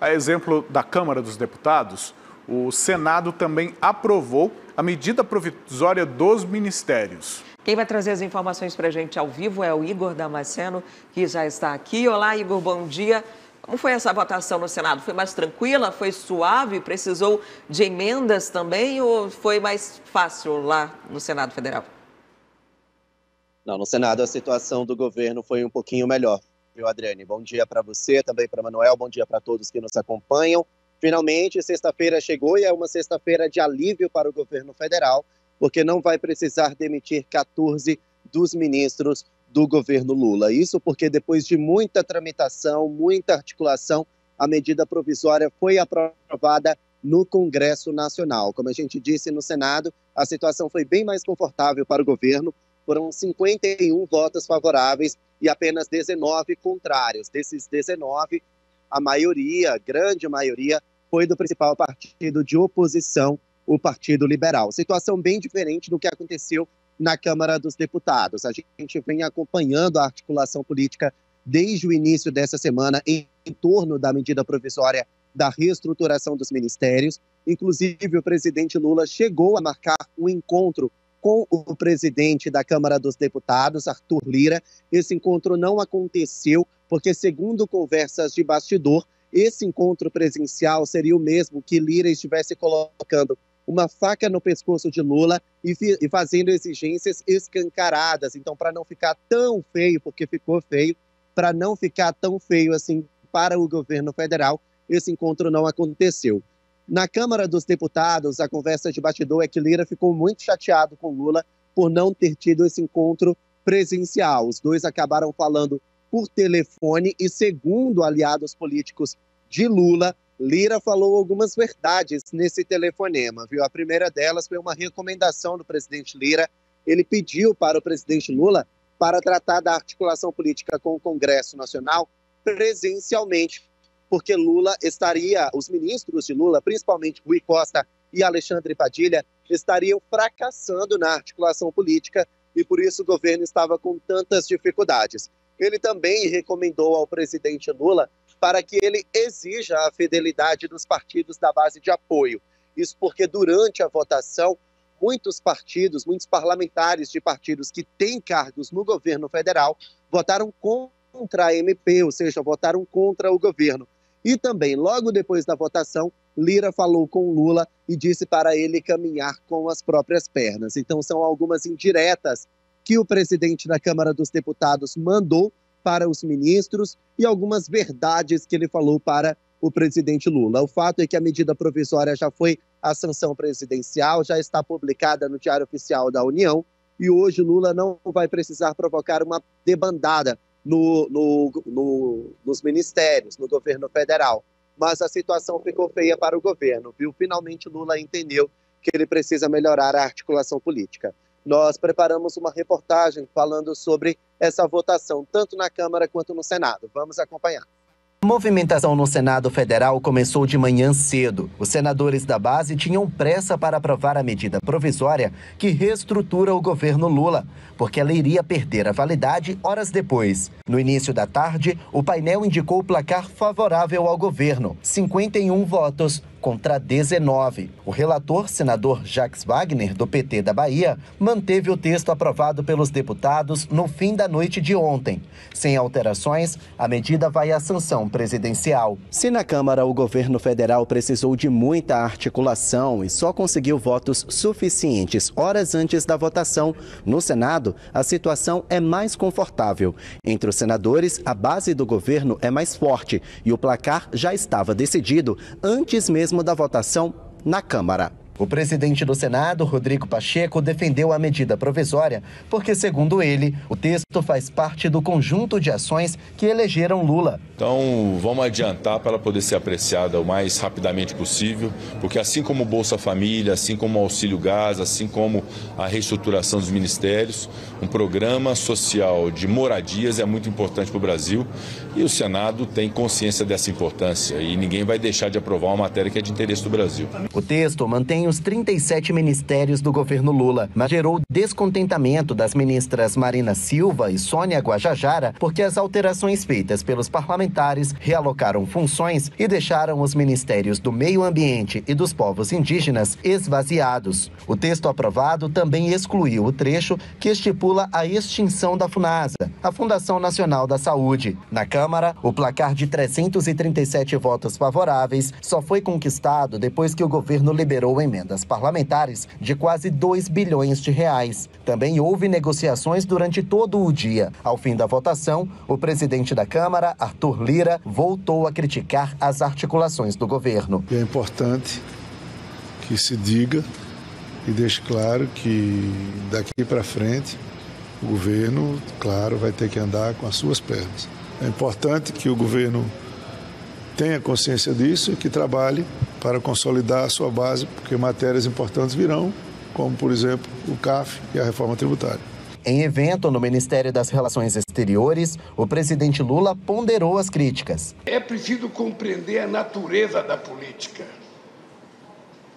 A exemplo da Câmara dos Deputados, o Senado também aprovou a medida provisória dos ministérios. Quem vai trazer as informações para a gente ao vivo é o Igor Damasceno, que já está aqui. Olá, Igor, bom dia. Como foi essa votação no Senado? Foi mais tranquila? Foi suave? Precisou de emendas também ou foi mais fácil lá no Senado Federal? Não, no Senado a situação do governo foi um pouquinho melhor, viu, Adriane? Bom dia para você, também para Manuel, bom dia para todos que nos acompanham. Finalmente, sexta-feira chegou e é uma sexta-feira de alívio para o governo federal, porque não vai precisar demitir 14 dos ministros do governo Lula. Isso porque depois de muita tramitação, muita articulação, a medida provisória foi aprovada no Congresso Nacional. Como a gente disse no Senado, a situação foi bem mais confortável para o governo. Foram 51 votos favoráveis e apenas 19 contrários. Desses 19, a maioria, grande maioria, foi do principal partido de oposição, o Partido Liberal. Situação bem diferente do que aconteceu na Câmara dos Deputados. A gente vem acompanhando a articulação política desde o início dessa semana em torno da medida provisória da reestruturação dos ministérios. Inclusive, o presidente Lula chegou a marcar um encontro com o presidente da Câmara dos Deputados, Arthur Lira. Esse encontro não aconteceu porque, segundo conversas de bastidor, esse encontro presencial seria o mesmo que Lira estivesse colocando uma faca no pescoço de Lula e fazendo exigências escancaradas. Então, para não ficar tão feio, porque ficou feio, para não ficar tão feio assim para o governo federal, esse encontro não aconteceu. Na Câmara dos Deputados, a conversa de bastidor é que Lira ficou muito chateado com Lula por não ter tido esse encontro presencial. Os dois acabaram falando por telefone e, segundo aliados políticos de Lula, Lira falou algumas verdades nesse telefonema, viu? A primeira delas foi uma recomendação do presidente Lira. Ele pediu para o presidente Lula para tratar da articulação política com o Congresso Nacional presencialmente, porque os ministros de Lula, principalmente Rui Costa e Alexandre Padilha, estariam fracassando na articulação política e por isso o governo estava com tantas dificuldades. Ele também recomendou ao presidente Lula para que ele exija a fidelidade dos partidos da base de apoio. Isso porque durante a votação, muitos parlamentares de partidos que têm cargos no governo federal votaram contra a MP, ou seja, votaram contra o governo. E também, logo depois da votação, Lira falou com Lula e disse para ele caminhar com as próprias pernas. Então, são algumas indiretas que o presidente da Câmara dos Deputados mandou para os ministros e algumas verdades que ele falou para o presidente Lula. O fato é que a medida provisória já foi à sanção presidencial, já está publicada no Diário Oficial da União e hoje Lula não vai precisar provocar uma debandada nos ministérios, no governo federal. Mas a situação ficou feia para o governo, viu? Finalmente Lula entendeu que ele precisa melhorar a articulação política. Nós preparamos uma reportagem falando sobre essa votação, tanto na Câmara quanto no Senado. Vamos acompanhar. A movimentação no Senado Federal começou de manhã cedo. Os senadores da base tinham pressa para aprovar a medida provisória que reestrutura o governo Lula, porque ela iria perder a validade horas depois. No início da tarde, o painel indicou o placar favorável ao governo, 51 votos contra 19. O relator, senador Jacques Wagner, do PT da Bahia, manteve o texto aprovado pelos deputados no fim da noite de ontem. Sem alterações, a medida vai à sanção presidencial. Se na Câmara o governo federal precisou de muita articulação e só conseguiu votos suficientes horas antes da votação, no Senado a situação é mais confortável. Entre os senadores, a base do governo é mais forte e o placar já estava decidido antes mesmo da votação na Câmara. O presidente do Senado, Rodrigo Pacheco, defendeu a medida provisória porque, segundo ele, o texto faz parte do conjunto de ações que elegeram Lula. Então, vamos adiantar para ela poder ser apreciada o mais rapidamente possível, porque assim como o Bolsa Família, assim como o Auxílio Gás, assim como a reestruturação dos ministérios, um programa social de moradias é muito importante para o Brasil e o Senado tem consciência dessa importância e ninguém vai deixar de aprovar uma matéria que é de interesse do Brasil. O texto mantém também os 37 ministérios do governo Lula, mas gerou descontentamento das ministras Marina Silva e Sônia Guajajara, porque as alterações feitas pelos parlamentares realocaram funções e deixaram os ministérios do Meio Ambiente e dos Povos Indígenas esvaziados. O texto aprovado também excluiu o trecho que estipula a extinção da FUNASA, a Fundação Nacional da Saúde. Na Câmara, o placar de 337 votos favoráveis só foi conquistado depois que o governo liberou emendas parlamentares de quase 2 bilhões de reais. Também houve negociações durante todo o dia. Ao fim da votação, o presidente da Câmara, Arthur Lira, voltou a criticar as articulações do governo. É importante que se diga e deixe claro que daqui para frente o governo, claro, vai ter que andar com as suas pernas. É importante que o governo tenha consciência disso e que trabalhe para consolidar a sua base, porque matérias importantes virão, como, por exemplo, o CAF e a reforma tributária. Em evento no Ministério das Relações Exteriores, o presidente Lula ponderou as críticas. É preciso compreender a natureza da política.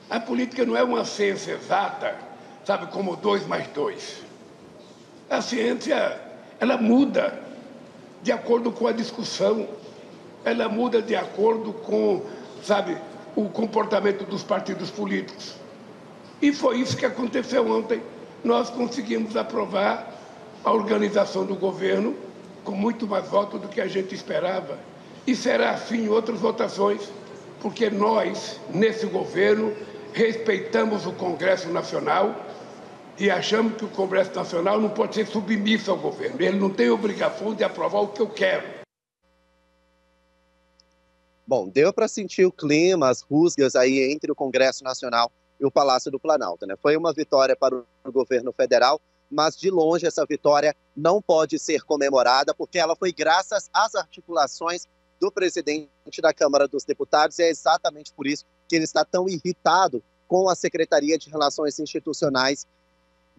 A política não é uma ciência exata, sabe, como 2 mais 2. A ciência, ela muda de acordo com a discussão, ela muda de acordo com, sabe, o comportamento dos partidos políticos. E foi isso que aconteceu ontem. Nós conseguimos aprovar a organização do governo com muito mais votos do que a gente esperava. E será assim em outras votações, porque nós, nesse governo, respeitamos o Congresso Nacional e achamos que o Congresso Nacional não pode ser submisso ao governo. Ele não tem obrigação de aprovar o que eu quero. Bom, deu para sentir o clima, as rusgas aí entre o Congresso Nacional e o Palácio do Planalto, né? Foi uma vitória para o governo federal, mas de longe essa vitória não pode ser comemorada, porque ela foi graças às articulações do presidente da Câmara dos Deputados, e é exatamente por isso que ele está tão irritado com a Secretaria de Relações Institucionais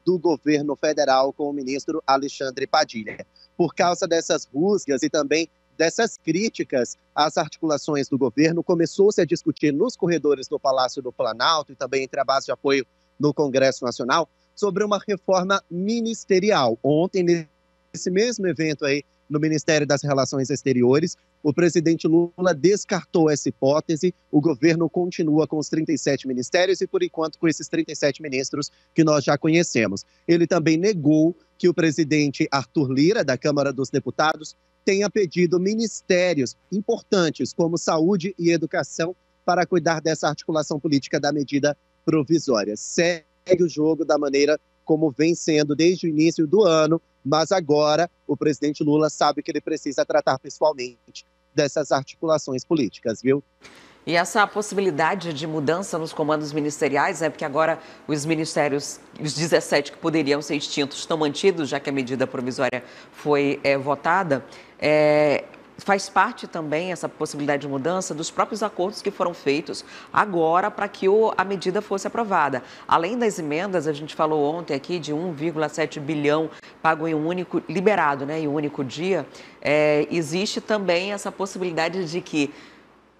do governo federal, com o ministro Alexandre Padilha. Por causa dessas rusgas e também dessas críticas às articulações do governo, começou-se a discutir nos corredores do Palácio do Planalto e também entre a base de apoio no Congresso Nacional sobre uma reforma ministerial. Ontem, nesse mesmo evento aí no Ministério das Relações Exteriores, o presidente Lula descartou essa hipótese. O governo continua com os 37 ministérios e, por enquanto, com esses 37 ministros que nós já conhecemos. Ele também negou que o presidente Arthur Lira, da Câmara dos Deputados, tenha pedido ministérios importantes como saúde e educação para cuidar dessa articulação política da medida provisória. Segue o jogo da maneira como vem sendo desde o início do ano, mas agora o presidente Lula sabe que ele precisa tratar pessoalmente dessas articulações políticas, viu? E essa possibilidade de mudança nos comandos ministeriais, porque agora os ministérios, os 17 que poderiam ser extintos, estão mantidos, já que a medida provisória foi votada, faz parte também essa possibilidade de mudança dos próprios acordos que foram feitos agora para que a medida fosse aprovada. Além das emendas, a gente falou ontem aqui de 1,7 bilhão pago em um único, liberado, em um único dia, existe também essa possibilidade de que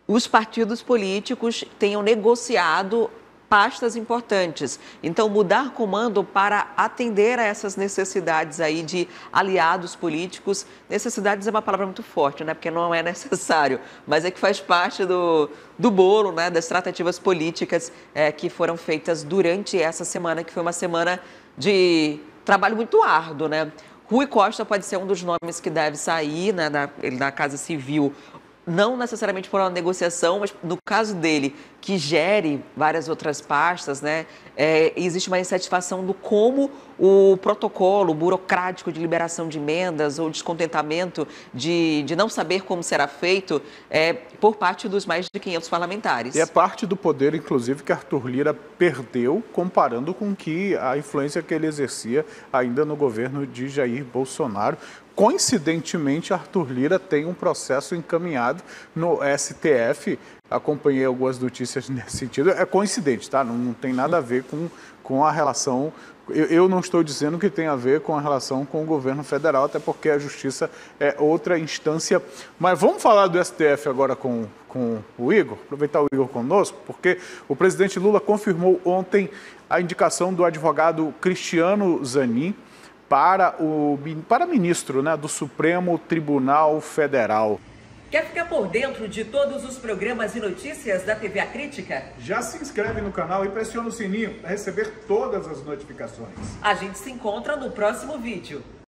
os partidos políticos tenham negociado pastas importantes. Então, mudar comando para atender a essas necessidades aí de aliados políticos. Necessidades é uma palavra muito forte, porque não é necessário, mas é que faz parte do bolo, das tratativas políticas que foram feitas durante essa semana, que foi uma semana de trabalho muito árduo, Rui Costa pode ser um dos nomes que deve sair, da Casa Civil, não necessariamente por uma negociação, mas no caso dele, que gere várias outras pastas, existe uma insatisfação do como o protocolo burocrático de liberação de emendas ou descontentamento de não saber como será feito por parte dos mais de 500 parlamentares. E é parte do poder, inclusive, que Arthur Lira perdeu, comparando com a influência que ele exercia ainda no governo de Jair Bolsonaro. Coincidentemente, Arthur Lira tem um processo encaminhado no STF acompanhei algumas notícias nesse sentido. É coincidente, tá? Não tem nada a ver com a relação... Eu não estou dizendo que tem a ver com a relação com o governo federal, até porque a justiça é outra instância. Mas vamos falar do STF agora com o Igor, aproveitar o Igor conosco, porque o presidente Lula confirmou ontem a indicação do advogado Cristiano Zanin para ministro, né, do Supremo Tribunal Federal. Quer ficar por dentro de todos os programas e notícias da TV A Crítica? Já se inscreve no canal e pressiona o sininho para receber todas as notificações. A gente se encontra no próximo vídeo.